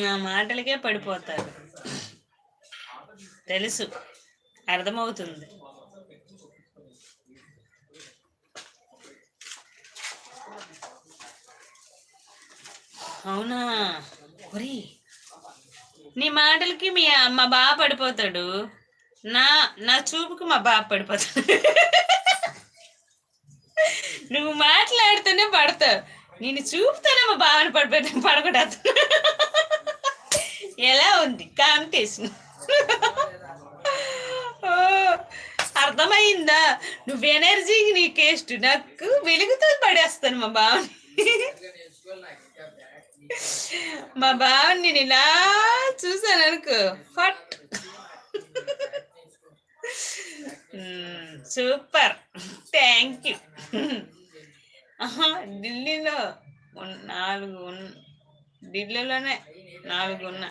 నా మాటలకే పడిపోతారు, తెలుసు, అర్థమవుతుంది. అవునా? ఒరి, నీ మాటలకి మా బావ పడిపోతాడు, నా నా చూపుకు మా బావ పడిపోతాడు. నువ్వు మాట్లాడుతూనే పడతావు, నేను చూపుతానే మా బావని పడకూడదు. ఎలా ఉంది కాంపిటీషన్? అర్థమైందా? నువ్వు ఎనర్జీకి నీ కేస్ట్, నాకు వెలుగుతో పడేస్తాను మా బావని. మా బావని నేను ఇలా చూసాను అనుకో, ఫట్. Super, thank you. ఢిల్లీలోనే 4 ఉన్నా.